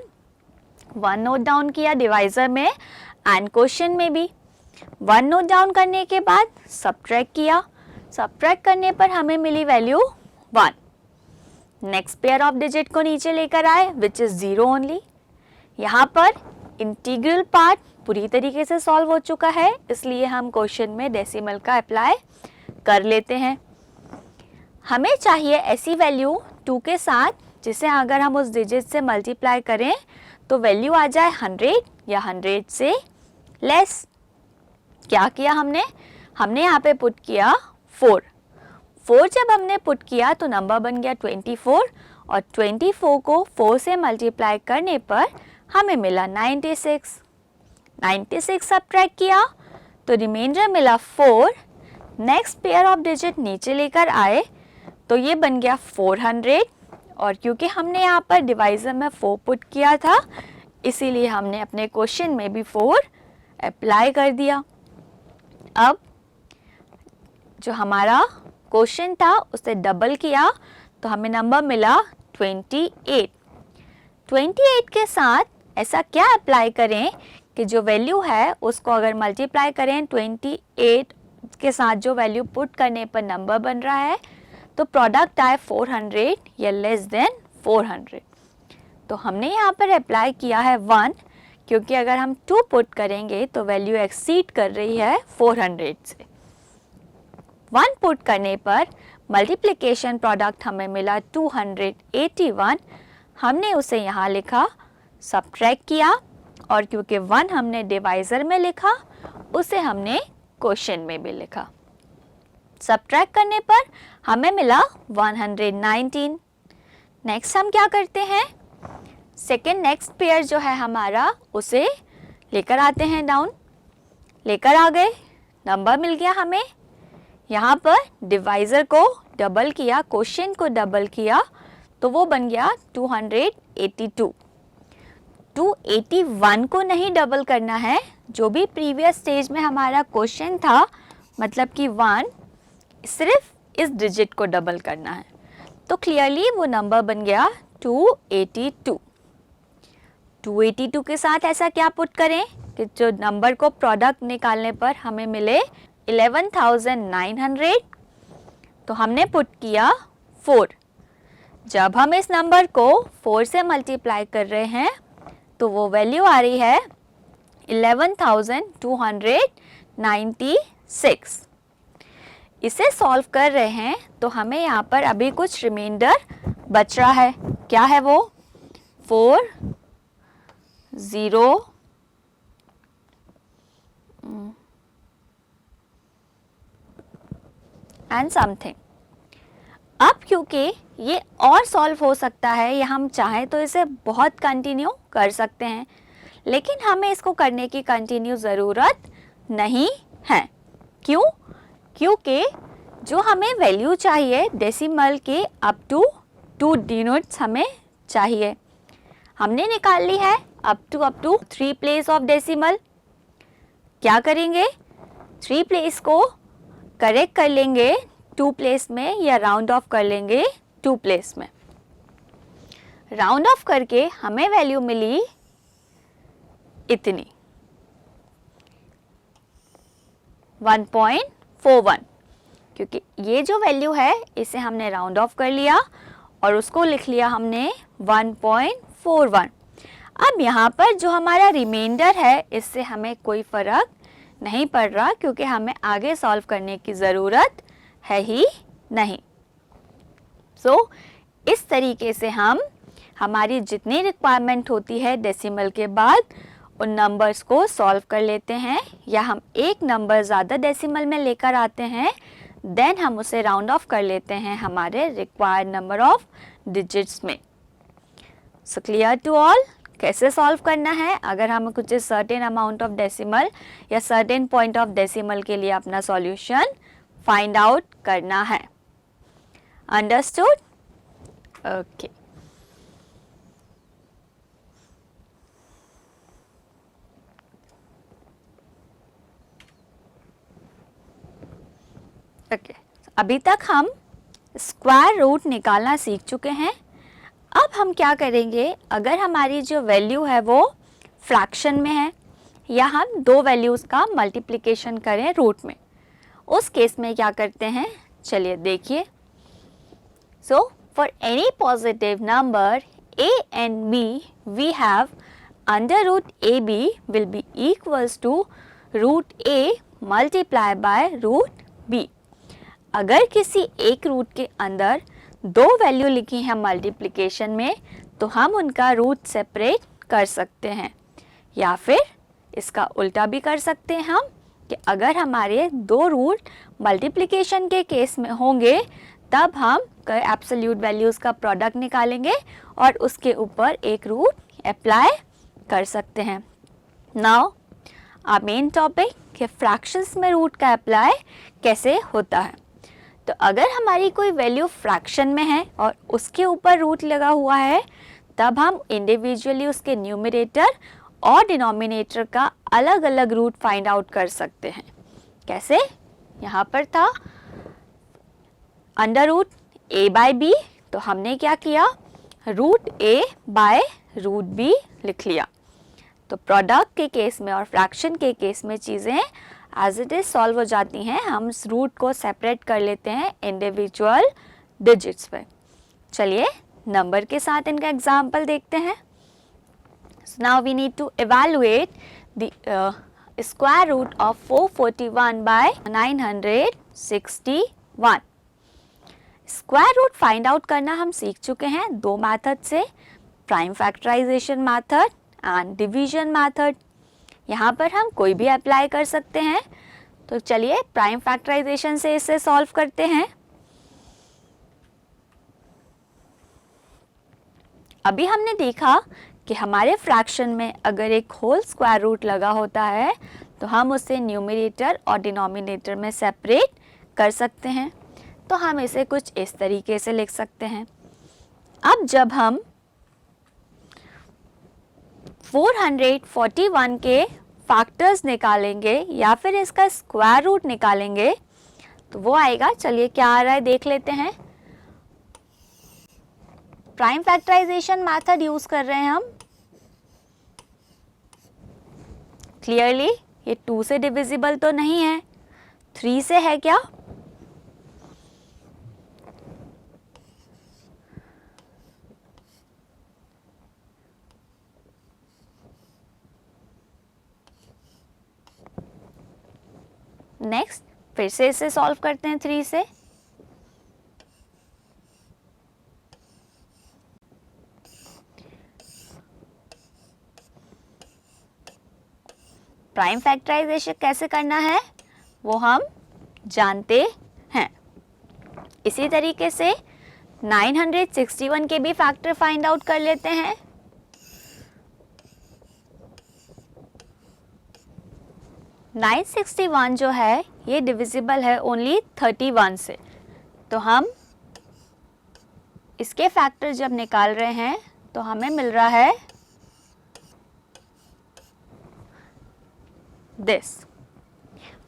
नोट डाउन किया डिवाइज़र में एंड क्वेश्चन में भी। 1 नोट डाउन करने के बाद सब्ट्रैक्ट किया, सब्ट्रैक्ट करने पर हमें मिली value 1। Next pair of digit को नीचे लेकर आए विच इज़ 0 ओनली। यहाँ पर इंटीग्रल पार्ट पूरी तरीके से सॉल्व हो चुका है, इसलिए हम क्वेश्चन में डेसिमल का अप्लाई कर लेते हैं। हमें चाहिए ऐसी वैल्यू 2 के साथ जिसे अगर हम उस डिजिट से मल्टीप्लाई करें तो वैल्यू आ जाए 100 या 100 से लेस। क्या किया हमने यहाँ पे पुट किया 4 जब हमने पुट किया तो नंबर बन गया 24 और 24 को 4 से मल्टीप्लाई करने पर हमें मिला 96 सब्ट्रैक्ट किया तो रिमाइंडर मिला 4। नेक्स्ट पेयर ऑफ डिजिट नीचे लेकर आए तो ये बन गया 400 और क्योंकि हमने यहाँ पर डिवाइजर में 4 पुट किया था इसीलिए हमने अपने क्वेश्चन में भी 4 अप्लाई कर दिया। अब जो हमारा क्वेश्चन था उसे डबल किया तो हमें नंबर मिला 28 के साथ ऐसा क्या अप्लाई करें कि जो वैल्यू है उसको अगर मल्टीप्लाई करें 28 के साथ जो वैल्यू पुट करने पर नंबर बन रहा है तो प्रोडक्ट आए 400 या लेस देन 400। तो हमने यहाँ पर अप्लाई किया है 1 क्योंकि अगर हम 2 पुट करेंगे तो वैल्यू एक्सीड कर रही है 400 से। 1 पुट करने पर मल्टीप्लिकेशन प्रोडक्ट हमें मिला 281, हमने उसे यहाँ लिखा, सब्ट्रैक्ट किया और क्योंकि 1 हमने डिवाइजर में लिखा उसे हमने क्वेश्चन में भी लिखा। सब्ट्रैक्ट करने पर हमें मिला 119। नेक्स्ट हम क्या करते हैं, सेकेंड नेक्स्ट पेयर जो है हमारा उसे लेकर आते हैं डाउन, लेकर आ गए, नंबर मिल गया हमें। यहाँ पर डिवाइजर को डबल किया, क्वेश्चन को डबल किया तो वो बन गया 282। 281 को नहीं डबल करना है, जो भी प्रीवियस स्टेज में हमारा क्वेश्चन था मतलब कि 1, सिर्फ इस डिजिट को डबल करना है तो क्लियरली वो नंबर बन गया 282। 282 के साथ ऐसा क्या पुट करें कि जो नंबर को प्रोडक्ट निकालने पर हमें मिले 11,900। तो हमने पुट किया 4। जब हम इस नंबर को 4 से मल्टीप्लाई कर रहे हैं तो वो वैल्यू आ रही है 11,296। इसे सॉल्व कर रहे हैं तो हमें यहाँ पर अभी कुछ रिमाइंडर बच रहा है। क्या है वो, 4 0 एंड समथिंग। अब क्योंकि ये और सॉल्व हो सकता है या हम चाहें तो इसे बहुत कंटिन्यू कर सकते हैं, लेकिन हमें इसको करने की कंटिन्यू ज़रूरत नहीं है। क्यों? क्योंकि जो हमें वैल्यू चाहिए डेसिमल के अप टू 2 डिजिट्स हमें चाहिए, हमने निकाल ली है up to 3 place of decimal. क्या करेंगे, 3 प्लेस को करेक्ट कर लेंगे 2 प्लेस में या राउंड ऑफ कर लेंगे 2 प्लेस में। राउंड ऑफ करके हमें वैल्यू मिली इतनी 1.41, क्योंकि ये जो वैल्यू है इसे हमने राउंड ऑफ कर लिया और उसको लिख लिया हमने 1.41। अब यहाँ पर जो हमारा रिमाइंडर है इससे हमें कोई फ़र्क नहीं पड़ रहा क्योंकि हमें आगे सॉल्व करने की ज़रूरत है ही नहीं। सो इस तरीके से हम हमारी जितनी रिक्वायरमेंट होती है डेसिमल के बाद उन नंबर्स को सॉल्व कर लेते हैं, या हम एक नंबर ज़्यादा डेसिमल में लेकर आते हैं देन हम उसे राउंड ऑफ कर लेते हैं हमारे रिक्वायर्ड नंबर ऑफ डिजिट्स में। सो क्लियर टू ऑल कैसे सॉल्व करना है अगर हमें कुछ सर्टेन अमाउंट ऑफ डेसिमल या सर्टेन पॉइंट ऑफ डेसिमल के लिए अपना सॉल्यूशन फाइंड आउट करना है। अंडरस्टूड? ओके। ओके, अभी तक हम स्क्वायर रूट निकालना सीख चुके हैं। अब हम क्या करेंगे, अगर हमारी जो वैल्यू है वो फ्रैक्शन में है या हम 2 वैल्यूज़ का मल्टीप्लिकेशन करें रूट में, उस केस में क्या करते हैं, चलिए देखिए। So for any positive number a and b we have under root ab will be equals to root a multiply by root b। अगर किसी एक रूट के अंदर दो वैल्यू लिखी हैं मल्टीप्लिकेशन में, तो हम उनका रूट सेपरेट कर सकते हैं, या फिर इसका उल्टा भी कर सकते हैं हम कि अगर हमारे दो रूट मल्टीप्लिकेशन के केस में होंगे तब हम एब्सोल्यूट वैल्यूज़ का प्रोडक्ट निकालेंगे और उसके ऊपर एक रूट अप्लाई कर सकते हैं। नाउ आवर मेन टॉपिक कि फ्रैक्शंस में रूट का अप्लाई कैसे होता है। तो अगर हमारी कोई वैल्यू फ्रैक्शन में है और उसके ऊपर रूट लगा हुआ है, तब हम इंडिविजुअली उसके न्यूमरेटर और डिनोमिनेटर का अलग अलग रूट फाइंड आउट कर सकते हैं। कैसे? यहाँ पर था under root a by b, तो हमने क्या किया, root a by root b लिख लिया। तो प्रोडक्ट के केस में और फ्रैक्शन के केस में चीज़ें एज इट इज सॉल्व हो जाती हैं। हम इस रूट को सेपरेट कर लेते हैं इंडिविजुअल डिजिट्स पे। चलिए नंबर के साथ इनका एग्जाम्पल देखते हैं। So now we need to evaluate the square root of 441 by 961. Square root find out करना हम सीख चुके हैं दो मेथड से, prime factorisation method and division method. यहाँ पर हम कोई भी अप्लाई कर सकते हैं। तो चलिए प्राइम फैक्टराइजेशन से इसे सॉल्व करते हैं। अभी हमने देखा कि हमारे फ्रैक्शन में अगर एक होल स्क्वायर रूट लगा होता है तो हम उसे न्यूमरेटर और डिनोमिनेटर में सेपरेट कर सकते हैं। तो हम इसे कुछ इस तरीके से लिख सकते हैं। अब जब हम 441 के फैक्टर्स निकालेंगे या फिर इसका स्क्वायर रूट निकालेंगे तो वो आएगा, चलिए क्या आ रहा है देख लेते हैं। प्राइम फैक्टराइजेशन मेथड यूज कर रहे हैं हम। क्लियरली ये 2 से डिविजिबल तो नहीं है, 3 से है क्या? नेक्स्ट फिर से इसे सॉल्व करते हैं 3 से। प्राइम फैक्टराइजेशन कैसे करना है वो हम जानते हैं। इसी तरीके से 961 के भी फैक्टर फाइंड आउट कर लेते हैं। नाइन 961 जो है ये डिविजिबल है ओनली 31 से, तो हम इसके फैक्टर जब निकाल रहे हैं तो हमें मिल रहा है दिस।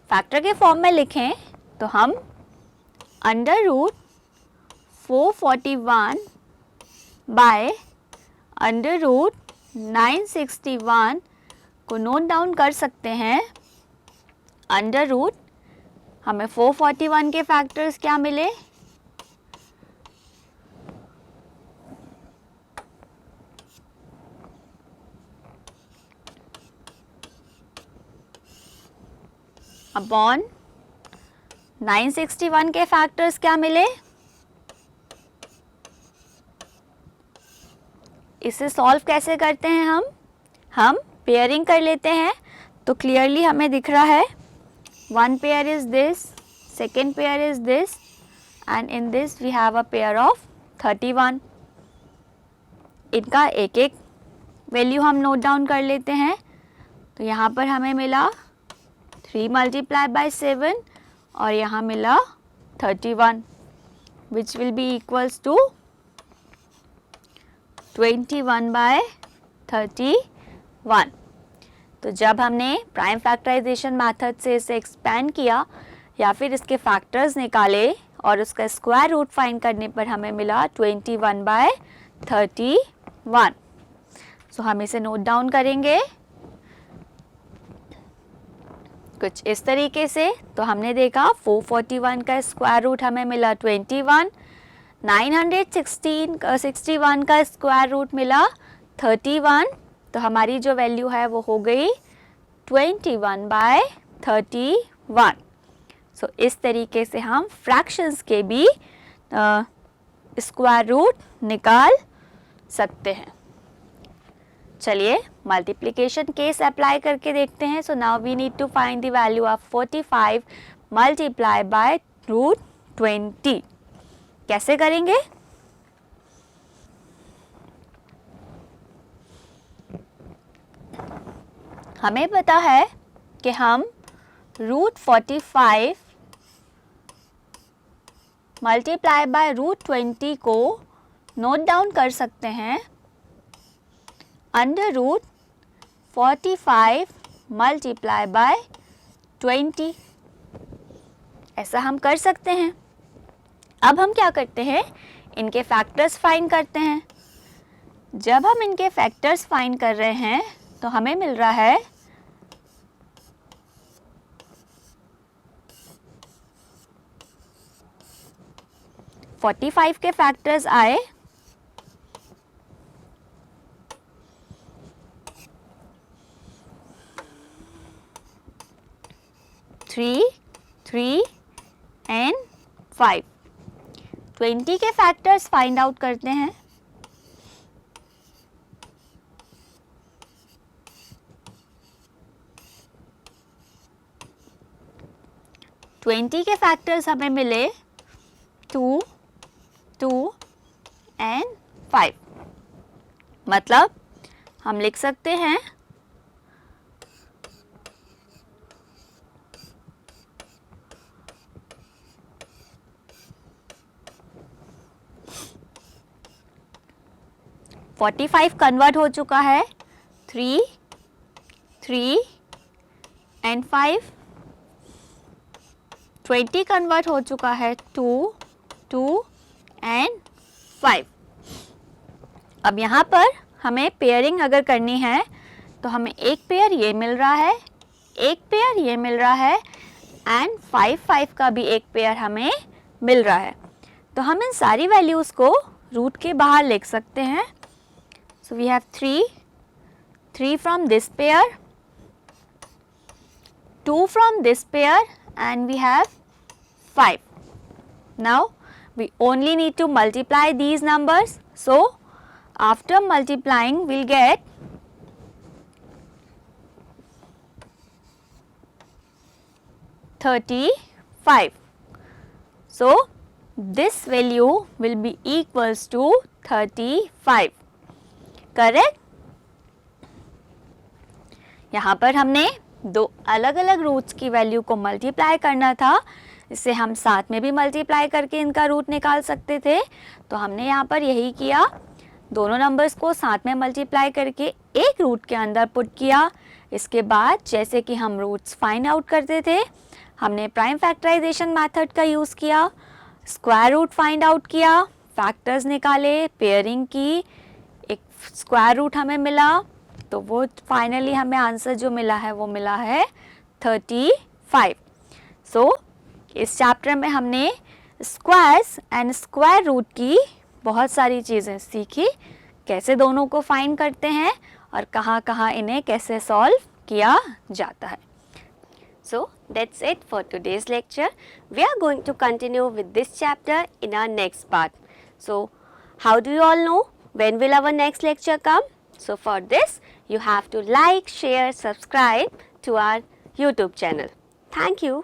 फैक्टर के फॉर्म में लिखें तो हम under root 441 by under root 961 को नोट डाउन कर सकते हैं। अंडर रूट हमें 441 के फैक्टर्स क्या मिले, अपॉन 961 के फैक्टर्स क्या मिले। इसे सॉल्व कैसे करते हैं हम पेयरिंग कर लेते हैं। तो क्लियरली हमें दिख रहा है one pair is this, second pair is this, and in this we have a pair of 31. इनका एक एक वैल्यू हम नोट डाउन कर लेते हैं। तो यहाँ पर हमें मिला 3 मल्टीप्लाई बाय 7 और यहाँ मिला 31 which will be equals to 21 by 31। तो जब हमने प्राइम फैक्टराइजेशन मेथड से इसे एक्सपेंड किया या फिर इसके फैक्टर्स निकाले और उसका स्क्वायर रूट फाइंड करने पर हमें मिला 21 बाय 31। सो हम इसे नोट डाउन करेंगे कुछ इस तरीके से। तो हमने देखा 441 का स्क्वायर रूट हमें मिला 21, 961 का स्क्वायर रूट मिला 31। तो हमारी जो वैल्यू है वो हो गई 21 बाय 31। सो इस तरीके से हम फ्रैक्शंस के भी स्क्वायर रूट निकाल सकते हैं। चलिए मल्टीप्लिकेशन केस अप्लाई करके देखते हैं। So now we need to find the value of 45 multiply by root 20। कैसे करेंगे? हमें पता है कि हम रूट 45 मल्टीप्लाई बाय रूट 20 को नोट डाउन कर सकते हैं अंडर रूट 45 मल्टीप्लाई बाय 20। ऐसा हम कर सकते हैं। अब हम क्या करते हैं, इनके फैक्टर्स फाइंड करते हैं। जब हम इनके फैक्टर्स फाइंड कर रहे हैं तो हमें मिल रहा है 45 के फैक्टर्स आए 3, 3 and 5। 20 के फैक्टर्स फाइंड आउट करते हैं। ट्वेंटी के फैक्टर्स हमें मिले 2, 2 and 5। मतलब हम लिख सकते हैं फोर्टी 45 कन्वर्ट हो चुका है 3, 3 and 5। 20 कन्वर्ट हो चुका है 2, 2 and 5। अब यहाँ पर हमें पेयरिंग अगर करनी है तो हमें एक पेयर ये मिल रहा है, एक पेयर ये मिल रहा है एंड 5, 5 का भी एक पेयर हमें मिल रहा है। तो हम इन सारी वैल्यूज़ को रूट के बाहर लिख सकते हैं। So we have 3, 3 from this pair, 2 from this pair and we have 5. Now we only need to multiply these numbers. So after multiplying we'll get 35. So this value will be equals to 35. Correct. यहाँ पर हमने दो अलग अलग roots की value को multiply करना था, इससे हम साथ में भी मल्टीप्लाई करके इनका रूट निकाल सकते थे। तो हमने यहाँ पर यही किया, दोनों नंबर्स को साथ में मल्टीप्लाई करके एक रूट के अंदर पुट किया। इसके बाद जैसे कि हम रूट्स फाइंड आउट करते थे, हमने प्राइम फैक्टराइजेशन मेथड का यूज़ किया, स्क्वायर रूट फाइंड आउट किया, फैक्टर्स निकाले, पेयरिंग की, एक स्क्वायर रूट हमें मिला, तो वो फाइनली हमें आंसर जो मिला है वो मिला है 35। सो इस चैप्टर में हमने स्क्वायर्स एंड स्क्वायर रूट की बहुत सारी चीज़ें सीखी, कैसे दोनों को फाइंड करते हैं और कहाँ कहाँ इन्हें कैसे सॉल्व किया जाता है। So that's it for today's lecture. We are going to continue with this chapter in our next part. So how do you all know when will our next lecture come? So for this you have to like, share, subscribe to our YouTube channel. Thank you.